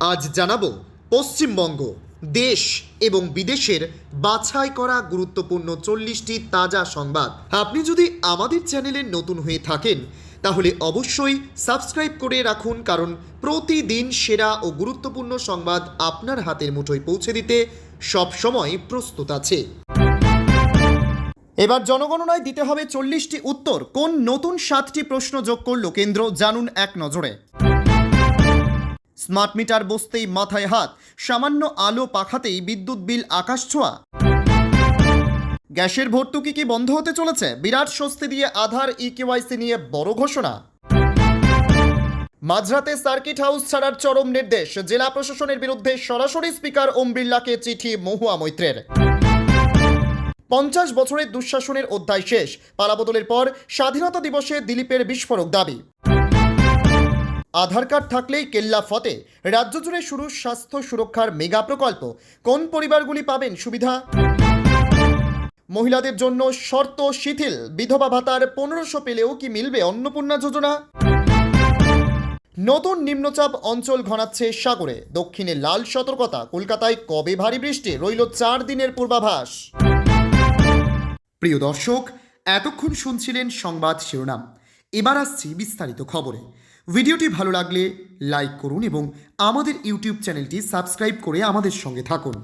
আজ জানাবো পশ্চিমবঙ্গ দেশ এবং বিদেশের বাছাই করা গুরুত্বপূর্ণ 40টি তাজা সংবাদ। আপনি যদি আমাদের চ্যানেলে নতুন হয়ে থাকেন তাহলে অবশ্যই সাবস্ক্রাইব করে রাখুন, কারণ প্রতিদিন সেরা ও গুরুত্বপূর্ণ সংবাদ আপনার হাতের মুঠোয় পৌঁছে দিতে সব সময় প্রস্তুত আছে। এবার জনগণনায় দিতে হবে 40টি উত্তর। কোন নতুন 7টি প্রশ্ন যোগ করল কেন্দ্র, জানুন এক নজরে। স্মার্ট মিটার বসতেই মাথায় হাত, সামান্য আলো পাখাতেই বিদ্যুৎ বিল আকাশ ছোঁয়া। গ্যাসের ভর্তুকি কি বন্ধ হতে চলেছে? বিরাট স্বস্তি দিয়ে আধার ইকেওয়াইসি নিয়ে বড় ঘোষণা। মাঝরাতে সার্কিট হাউস ছাড়ার চরম নির্দেশ, জেলা প্রশাসনের বিরুদ্ধে সরাসরি স্পিকার ওম বিড়লাকে চিঠি মহুয়া মৈত্রের। 50 বছরের দুঃশাসনের অধ্যায় শেষ, পালাবদলের পর স্বাধীনতা দিবসে দিলীপের বিস্ফোরক দাবি। আধার কার্ড থাকলেই কেল্লা ফতে, রাজ্য জুড়ে শুরু স্বাস্থ্য সুরক্ষার মেগা প্রকল্প। কোন পরিবারগুলি পাবেন সুবিধা? মহিলাদের জন্য শর্ত শিথিল, বিধবা ভাতার 1500 পেলেও কি মিলবে অন্নপূর্ণা যোজনা? নতুন নিম্নচাপ অঞ্চল ঘনাচ্ছে সাগরে, দক্ষিণে লাল সতর্কতা। কলকাতায় কবে ভারী বৃষ্টি? রইল 4 দিনের পূর্বাভাস। প্রিয় দর্শক, এতক্ষণ শুনছিলেন সংবাদ শিরোনাম। এবার আসছি বিস্তারিত খবরে। ভিডিওটি ভালো লাগলে লাইক করুন এবং আমাদের ইউটিউব চ্যানেলটি সাবস্ক্রাইব করে আমাদের সঙ্গে থাকুন।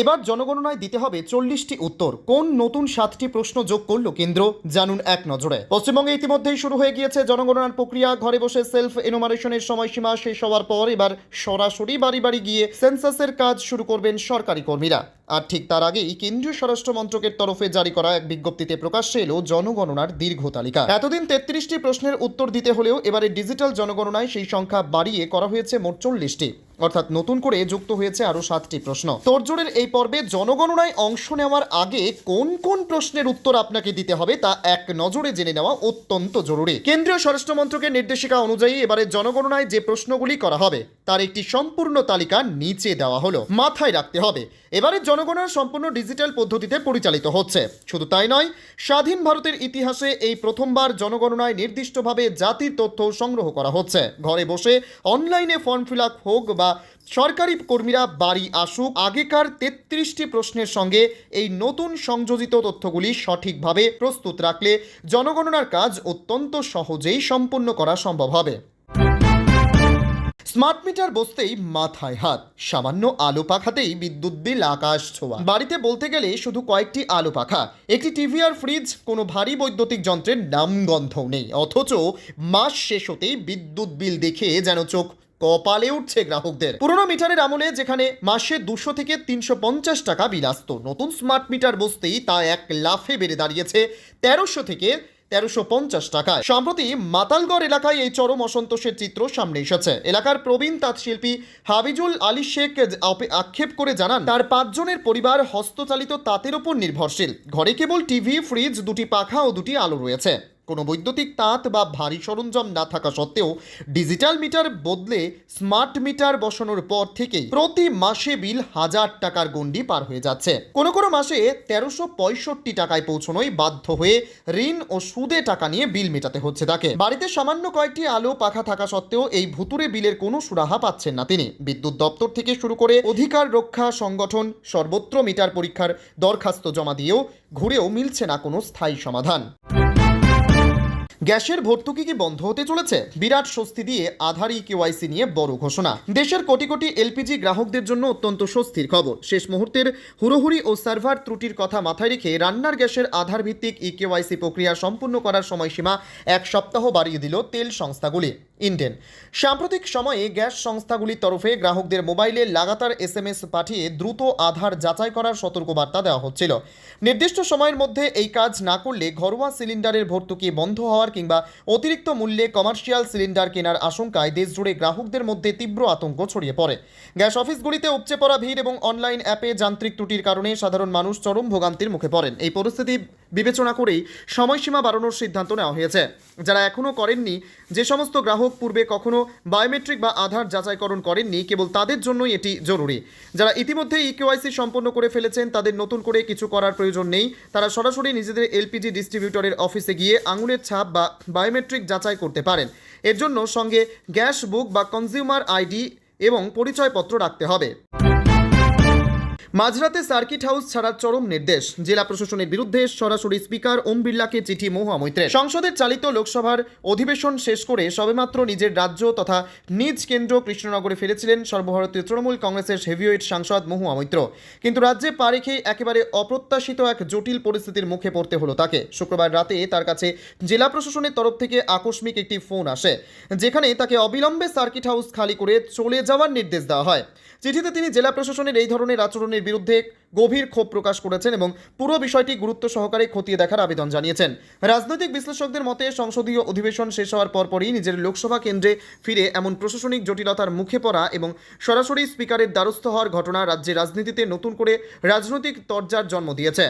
এবার জনগণনায় দিতে হবে 40টি উত্তর। কোন নতুন 7টি প্রশ্ন যোগ করল কেন্দ্র, জানুন এক নজরে। পশ্চিমবঙ্গে ইতিমধ্যেই শুরু হয়ে গিয়েছে জনগণনার প্রক্রিয়া। ঘরে বসে সেলফ এনুমারেশনের সময়সীমা শেষ হওয়ার পর এবার সরাসরি বাড়ি বাড়ি গিয়ে সেন্সাসের কাজ শুরু করবেন সরকারি কর্মীরা। আর ঠিক তার আগেই কেন্দ্রীয় স্বরাষ্ট্র মন্ত্রকের তরফে জারি করা এক বিজ্ঞপ্তিতে প্রকাশ্যে এলো জনগণনার দীর্ঘ তালিকা। এতদিন 33টি প্রশ্নের উত্তর দিতে হলেও এবারে ডিজিটাল জনগণনায় সেই সংখ্যা বাড়িয়ে করা হয়েছে মোট 40টি, অর্থাৎ নতুন করে যুক্ত হয়েছে আরও 7টি প্রশ্ন। তোড়জোড়ের এই পর্বে জনগণনায় অংশ নেওয়ার আগে কোন কোন প্রশ্নের উত্তর আপনাকে দিতে হবে তা এক নজরে জেনে নেওয়া অত্যন্ত জরুরি। কেন্দ্রীয় স্বরাষ্ট্র মন্ত্রকের নির্দেশিকা অনুযায়ী এবারে জনগণনায় যে প্রশ্নগুলি করা হবে তার একটি সম্পূর্ণ তালিকা নিচে দেওয়া হলো। মাথায় রাখতে হবে, এবারে জনগণনা সম্পূর্ণ ডিজিটাল পদ্ধতিতে পরিচালিত হচ্ছে। শুধু তাই নয়, স্বাধীন ভারতের ইতিহাসে এই প্রথমবার জনগণনায় নির্দিষ্টভাবে জাতির তথ্য সংগ্রহ করা হচ্ছে। ঘরে বসে অনলাইনে ফর্ম ফিল আপ হোক বা সরকারি কর্মীরা বাড়ি আসুক, আগেকার 33টি প্রশ্নের সঙ্গে এই নতুন সংযোজিত তথ্যগুলি সঠিকভাবে প্রস্তুত রাখলে জনগণনার কাজ অত্যন্ত সহজেই সম্পন্ন করা সম্ভব হবে। স্মার্ট মিটার বসতেই মাথায় হাত, সামান্য আলো পাখাতেই বিদ্যুৎ বিল আকাশ ছোঁয়া। বাড়িতে বলতে গেলে শুধু কয়েকটি আলো পাখা, একটি টিভি আর ফ্রিজ, কোনো ভারী বৈদ্যুতিক যন্ত্রের নামগন্ধও নেই, অথচ মাস শেষ হতেই বিদ্যুৎ বিল দেখে যেন চোখ কপালে উঠছে গ্রাহকদের। পুরোনো মিটারের আমলে যেখানে মাসে 200 থেকে 350 টাকা বিল আসতো, নতুন স্মার্ট মিটার বসতেই তা এক লাফে বেড়ে দাঁড়িয়েছে 1300 থেকে 1350 টাকায়। সম্প্রতি মাতালগড় এলাকায় এই চরম অসন্তোষের চিত্র সামনে এসেছে। এলাকার প্রবীণ তাঁতশিল্পী হাবিজুল আলী শেখ আক্ষেপ করে জানান, তার 5 জনের পরিবার হস্তচালিত তাঁতের ওপর নির্ভরশীল। ঘরে কেবল টিভি, ফ্রিজ, 2টি পাখা ও 2টি আলো রয়েছে। কোনো বৈদ্যুতিক তাঁত বা ভারী সরঞ্জাম না থাকা সত্ত্বেও ডিজিটাল মিটার বদলে স্মার্ট মিটার বসানোর পর থেকেই প্রতি মাসে বিল 1000 টাকার গণ্ডি পার হয়ে যাচ্ছে। কোনো কোনো মাসে 1365 টাকায় পৌঁছনোই বাধ্য হয়ে ঋণ ও সুদে টাকা নিয়ে বিল মেটাতে হচ্ছে তাকে। বাড়িতে সামান্য কয়েকটি আলো পাখা থাকা সত্ত্বেও এই ভুতুরে বিলের কোনো সুরাহা পাচ্ছেন না তিনি। বিদ্যুৎ দপ্তর থেকে শুরু করে অধিকার রক্ষা সংগঠন সর্বত্র মিটার পরীক্ষার দরখাস্ত জমা দিয়েও ঘুরেও মিলছে না কোনো স্থায়ী সমাধান। গ্যাসের ভর্তুকি কি বন্ধ হতে চলেছে? বিরাট স্বস্তি দিয়ে আধার ইকেওয়াইসি নিয়ে বড় ঘোষণা। দেশের কোটি কোটি এলপিজি গ্রাহকদের জন্য অত্যন্ত স্বস্তির খবর। শেষ মুহূর্তের হুড়োহুড়ি ও সার্ভার ত্রুটির কথা মাথায় রেখে রান্নার গ্যাসের আধার ভিত্তিক ইকেওয়াইসি প্রক্রিয়া সম্পূর্ণ করার সময়সীমা 1 সপ্তাহ বাড়িয়ে দিল তেল সংস্থাগুলি। ইন্ডেন সাম্প্রতিক সময়ে গ্যাস সংস্থাগুলির তরফে গ্রাহকদের মোবাইলে লাগাতার SMS পাঠিয়ে দ্রুত আধার যাচাই করার সতর্কবার্তা দেওয়া হচ্ছিল। নির্দিষ্ট সময়ের মধ্যে এই কাজ না করলে ঘরোয়া সিলিন্ডারের ভর্তুকি বন্ধ হওয়ার কিংবা অতিরিক্ত মূল্যে কমার্শিয়াল সিলিন্ডার কেনার আশঙ্কায় দেশজুড়ে গ্রাহকদের মধ্যে তীব্র আতঙ্ক ছড়িয়ে পড়ে। গ্যাস অফিসগুলিতে উপচে পড়া ভিড় এবং অনলাইন অ্যাপে যান্ত্রিক ত্রুটির কারণে সাধারণ মানুষ চরম ভোগান্তির মুখে পড়েন। এই পরিস্থিতি বিবেচনা করেই সময়সীমা বাড়ানোর সিদ্ধান্ত নেওয়া হয়েছে। যারা এখনও করেননি, যে সমস্ত গ্রাহক পূর্বে কখনো বায়োমেট্রিক বা আধার যাচাইকরণ করেননি, কেবল তাদের জন্যই এটি জরুরি। যারা ইতিমধ্যে ইকেওয়াইসি সম্পন্ন করে ফেলেছেন তাদের নতুন করে কিছু করার প্রয়োজন নেই। তারা সরাসরি নিজেদের এলপিজি ডিস্ট্রিবিউটরের অফিসে গিয়ে আঙুলের ছাপ বা বায়োমেট্রিক যাচাই করতে পারেন। এর জন্য সঙ্গে গ্যাস বুক বা কনজিউমার আইডি এবং পরিচয়পত্র রাখতে হবে। মাঝরাতে সার্কিট হাউস ছাড়ার চরম নির্দেশ, জেলা প্রশাসনের বিরুদ্ধে সরাসরি স্পিকার ওম বিড়লাকে চিঠি মহুয়া মৈত্রের। সংসদের চালিত লোকসভার অধিবেশন শেষ করে সবেমাত্র নিজের রাজ্য তথা নিজ কেন্দ্র কৃষ্ণনগরে ফিরেছিলেন সর্বভারতীয় তৃণমূল কংগ্রেসের হেভিওয়েট সাংসদ মহুয়া মৈত্র, কিন্তু রাজ্যে পা রেখে একেবারে অপ্রত্যাশিত এক জটিল পরিস্থিতির মুখে পড়তে হলো তাকে। শুক্রবার রাতে তার কাছে জেলা প্রশাসনের তরফ থেকে আকস্মিক একটি ফোন আসে, যেখানে তাকে অবিলম্বে সার্কিট হাউস খালি করে চলে যাওয়ার নির্দেশ দেওয়া হয়। চিঠিতে তিনি জেলা প্রশাসনের এই ধরনের আচরণের বিরুদ্ধে গভীর ক্ষোভ প্রকাশ করেছেন এবং পুরো বিষয়টি গুরুত্ব সহকারে খতিয়ে দেখার আবেদন জানিয়েছেন। রাজনৈতিক বিশ্লেষকদের মতে সংসদীয় অধিবেশন শেষ হওয়ার পরপরই নিজের লোকসভা কেন্দ্রে ফিরে এমন প্রশাসনিক জটিলতার মুখে পড়া এবং সরাসরি স্পিকারের দ্বারস্থ হওয়ার ঘটনা রাজ্যের রাজনীতিতে নতুন করে রাজনৈতিক তরজার জন্ম দিয়েছে।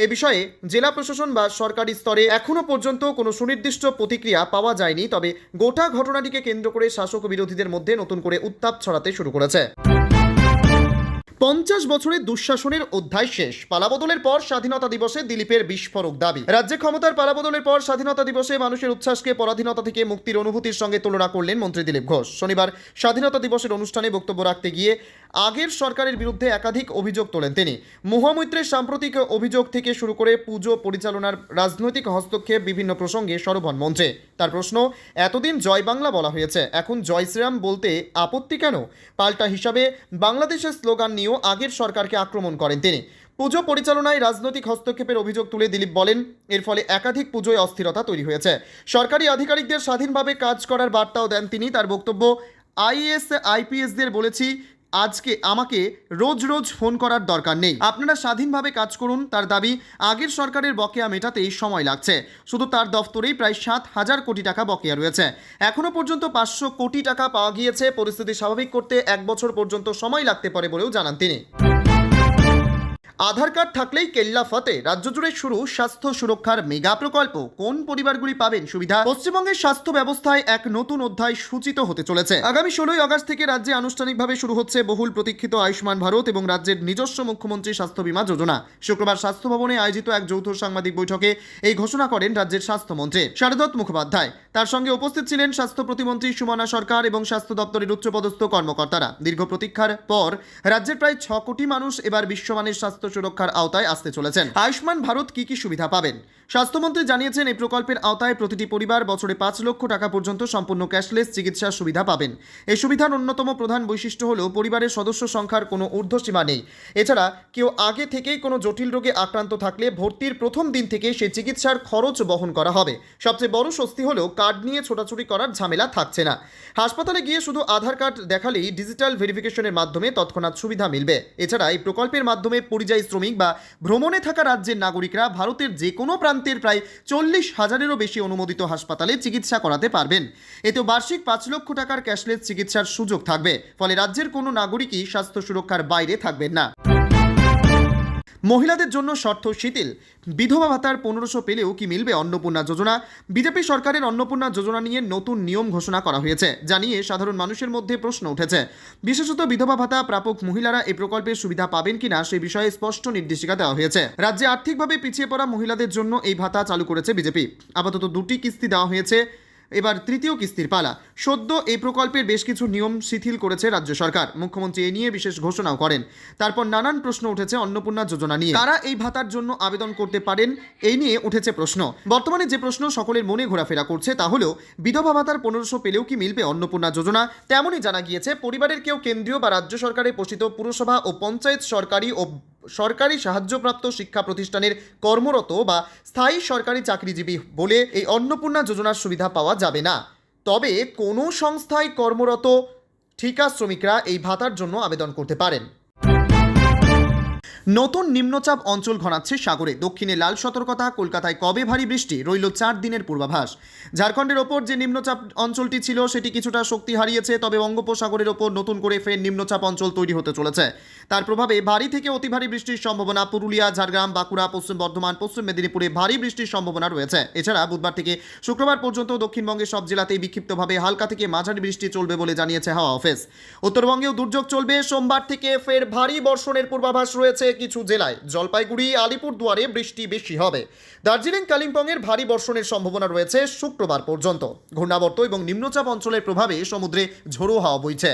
এ বিষয়ে জেলা প্রশাসন বা সরকারি স্তরে এখনও পর্যন্ত কোনো সুনির্দিষ্ট প্রতিক্রিয়া পাওয়া যায়নি, তবে গোটা ঘটনাটিকে কেন্দ্র করে শাসক বিরোধীদের মধ্যে নতুন করে উত্তাপ ছড়াতে শুরু করেছে। 50 বছরের দুঃশাসনের অধ্যায় শেষ, পালাবদলের পর স্বাধীনতা দিবসে দিলীপের বিস্ফোরক দাবি। রাজ্যে ক্ষমতার পালাবদলের পর স্বাধীনতা দিবসে মানুষের উচ্ছ্বাসকে পরাধীনতা থেকে মুক্তির অনুভূতির সঙ্গে তুলনা করলেন মন্ত্রী দিলীপ ঘোষ। শনিবার স্বাধীনতা দিবসের অনুষ্ঠানে বক্তব্য রাখতে গিয়ে আগের সরকারের বিরুদ্ধে একাধিক অভিযোগ তোলেন তিনি। মহুয়া মৈত্রের সাম্প্রতিক অভিযোগ থেকে শুরু করে পুজো পরিচালনার রাজনৈতিক হস্তক্ষেপ বিভিন্ন প্রসঙ্গে সরব হন মঞ্চে। তার প্রশ্ন, এতদিন জয় বাংলা বলা হয়েছে, এখন জয় শ্রীরাম বলতে আপত্তি কেন? পাল্টা হিসাবে বাংলাদেশের স্লোগান নিয়েও আগের সরকারকে আক্রমণ করেন তিনি। পুজো পরিচালনায় রাজনৈতিক হস্তক্ষেপের অভিযোগ তুলে দিলীপ বলেন, এর ফলে একাধিক পুজোয় অস্থিরতা তৈরি হয়েছে। সরকারি আধিকারিকদের স্বাধীনভাবে কাজ করার বার্তাও দেন তিনি। তার বক্তব্য, আইএএস আইপিএসদের বলেছি আজকে আমাকে রোজ রোজ ফোন করার দরকার নেই, আপনারা স্বাধীনভাবে কাজ করুন। তার দাবি, আগের সরকারের বকেয়া মেটাতেই সময় লাগছে। শুধু তার দফতরেই প্রায় 7,000 কোটি টাকা বকেয়া রয়েছে। এখনও পর্যন্ত 500 কোটি টাকা পাওয়া গিয়েছে। পরিস্থিতি স্বাভাবিক করতে 1 বছর পর্যন্ত সময় লাগতে পারে বলেও জানান তিনি। আধার কার্ড থাকলেই কেল্লা ফতে, রাজ্য জুড়ে শুরু স্বাস্থ্য সুরক্ষার মেগা প্রকল্প। কোন পরিবারগুলি পাবেন সুবিধা? পশ্চিমবঙ্গের স্বাস্থ্য ব্যবস্থায় এক নতুন অধ্যায় সূচিত হতে চলেছে। আগামী 16ই আগস্ট থেকে রাজ্যে আনুষ্ঠানিকভাবে শুরু হচ্ছে বহুল প্রতীক্ষিত আয়ুষ্মান ভারত এবং রাজ্যের নিজস্ব মুখ্যমন্ত্রী স্বাস্থ্য বীমা যোজনা। শুক্রবার স্বাস্থ্য ভবনে আয়োজিত এক যৌথ সাংবাদিক বৈঠকে এই ঘোষণা করেন রাজ্যের স্বাস্থ্যমন্ত্রী শারদত্ত মুখোপাধ্যায়। তার সঙ্গে উপস্থিত ছিলেন স্বাস্থ্য প্রতিমন্ত্রী সুমনা সরকার এবং স্বাস্থ্য দপ্তরের উচ্চপদস্থ কর্মকর্তারা। দীর্ঘ প্রতীক্ষার পর রাজ্যের প্রায় 6 কোটি মানুষ এবার বিশ্বমানের স্বাস্থ্য সুরক্ষার আওতায় আসতে চলেছেন। আয়ুষ্মান ভারত কি কি সুবিধা পাবেন? স্বাস্থ্যমন্ত্রী জানিয়েছেন, এই প্রকল্পের আওতায় প্রতিটি পরিবার বছরে 5 লক্ষ টাকা পর্যন্ত সম্পূর্ণ ক্যাশলেস চিকিৎসার সুবিধা পাবেন। এই সুবিধার অন্যতম প্রধান বৈশিষ্ট্য হল পরিবারের সদস্য সংখ্যার কোনো ঊর্ধ্বসীমা নেই। এছাড়া কেউ আগে থেকেই কোনো জটিল রোগে আক্রান্ত থাকলে ভর্তির প্রথম দিন থেকে সেই চিকিৎসার খরচ বহন করা হবে। সবচেয়ে বড় স্বস্তি হলো কার্ড নিয়ে ছোটাছুটি করার ঝামেলা থাকছে না। হাসপাতালে গিয়ে শুধু আধার কার্ড দেখালেই ডিজিটাল ভেরিফিকেশনের মাধ্যমে তৎক্ষণাৎ সুবিধা মিলবে। এছাড়া এই প্রকল্পের মাধ্যমে পরিযায়ী শ্রমিক বা ভ্রমণে থাকা রাজ্যের নাগরিকরা ভারতের যে কোনো প্রান্তের প্রায় 40,000-এরও বেশি অনুমোদিত হাসপাতালে চিকিৎসা করাতে পারবেন। এতে বার্ষিক 5 লক্ষ টাকার ক্যাশলেস চিকিৎসার সুযোগ থাকবে। ফলে রাজ্যের কোনো নাগরিকই স্বাস্থ্য সুরক্ষার বাইরে থাকবেন না। মহিলাদের জন্য শর্ত শিথিল, বিধবা ভাতার 1500 পেলেও কি মিলবে অন্নপূর্ণা যোজনা? বিজেপি সরকারের অন্নপূর্ণা যোজনা নিয়ে নতুন নিয়ম ঘোষণা করা হয়েছে, যা নিয়ে সাধারণ মানুষের মধ্যে প্রশ্ন উঠেছে। বিশেষত বিধবা ভাতা প্রাপক মহিলারা এই প্রকল্পের সুবিধা পাবেন কিনা সেই বিষয়ে স্পষ্ট নির্দেশিকা দেওয়া হয়েছে। রাজ্যে আর্থিকভাবে পিছিয়ে পড়া মহিলাদের জন্য এই ভাতা চালু করেছে বিজেপি। আপাতত 2টি কিস্তি দেওয়া হয়েছে, এবার 3য় কিস্তির পালা। সদ্য এই প্রকল্পের বেশ কিছু নিয়ম শিথিল করেছে রাজ্য সরকার। মুখ্যমন্ত্রী এ নিয়ে বিশেষ ঘোষণাও করেন। তারপর নানান প্রশ্ন উঠেছে অন্নপূর্ণা যোজনা নিয়ে। কারা এই ভাতার জন্য আবেদন করতে পারেন, এই নিয়ে উঠেছে প্রশ্ন। বর্তমানে যে প্রশ্ন সকলের মনে ঘোরাফেরা করছে তা হলো, বিধবা ভাতার 1500 পেলেও কি মিলবে অন্নপূর্ণা যোজনা? তেমনই জানা গিয়েছে, পরিবারের কেউ কেন্দ্রীয় বা রাজ্য সরকারের পোষিত পুরসভা ও পঞ্চায়েত সরকারি সাহায্যপ্রাপ্ত শিক্ষা প্রতিষ্ঠানের কর্মরত বা স্থায়ী সরকারি চাকরিজীবী বলে এই অন্নপূর্ণা যোজনার সুবিধা পাওয়া যাবে না। তবে কোনো সংস্থায় কর্মরত ঠিকা শ্রমিকরা এই ভাতার জন্য আবেদন করতে পারেন। নতুন নিম্নচাপ অঞ্চল ঘনাচ্ছে সাগরে, দক্ষিণে লাল সতর্কতা। কলকাতায় কবে ভারী বৃষ্টি, রইল 4 দিনের পূর্বাভাস। ঝাড়খণ্ডের ওপর যে নিম্নচাপ অঞ্চলটি ছিল সেটি কিছুটা শক্তি হারিয়েছে, তবে বঙ্গোপসাগরের ওপর নতুন করে ফের নিম্নচাপ অঞ্চল তৈরি হতে চলেছে। তার প্রভাবে ভারী থেকে অতি ভারী বৃষ্টির সম্ভাবনা। পুরুলিয়া, ঝাড়গ্রাম, বাঁকুড়া, পশ্চিম বর্ধমান, পশ্চিম মেদিনীপুরে ভারী বৃষ্টির সম্ভাবনা রয়েছে। এছাড়া বুধবার থেকে শুক্রবার পর্যন্ত দক্ষিণবঙ্গের সব জেলাতেই বিক্ষিপ্তভাবে হালকা থেকে মাঝারি বৃষ্টি চলবে বলে জানিয়েছে হাওয়া অফিস। উত্তরবঙ্গেও দুর্যোগ চলবে। সোমবার থেকে ফের ভারী বর্ষণের পূর্বাভাস রয়েছে কিছু জেলায়। জলপাইগুড়ি, আলিপুরদুয়ারে বৃষ্টি বেশি হবে। দার্জিলিং, কালিম্পংয়ের ভারী বর্ষণের সম্ভাবনা রয়েছে শুক্রবার পর্যন্ত। ঘূর্ণাবর্ত এবং নিম্নচাপ অঞ্চলের প্রভাবে সমুদ্রে ঝোড়ো হাওয়া বইছে।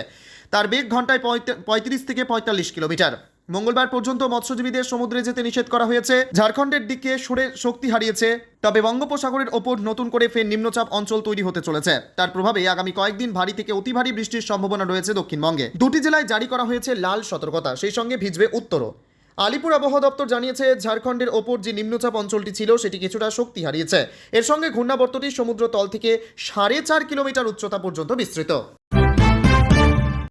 তার বেগ ঘন্টায় 35 থেকে 45 কিলোমিটার। মঙ্গলবার পর্যন্ত মৎস্যজীবীদের সমুদ্রে যেতে নিষেধ করা হয়েছে। ঝাড়খণ্ডের দিকে সরে শক্তি হারিয়েছে, তবে বঙ্গোপসাগরের ওপর নতুন করে ফের নিম্নচাপ অঞ্চল তৈরি হতে চলেছে। তার প্রভাবে আগামী কয়েকদিন ভারী থেকে অতি ভারী বৃষ্টির সম্ভাবনা রয়েছে দক্ষিণবঙ্গে। দুটি জেলায় জারি করা হয়েছে লাল সতর্কতা, সেই সঙ্গে ভিজবে উত্তরও। আলিপুর আবহাওয়া দপ্তর জানিয়েছে, ঝাড়খণ্ডের ওপর যে নিম্নচাপ অঞ্চলটি ছিল সেটি কিছুটা শক্তি হারিয়েছে। এর সঙ্গে ঘূর্ণাবর্তটি সমুদ্র তল থেকে 4.5 কিলোমিটার উচ্চতা পর্যন্ত বিস্তৃত।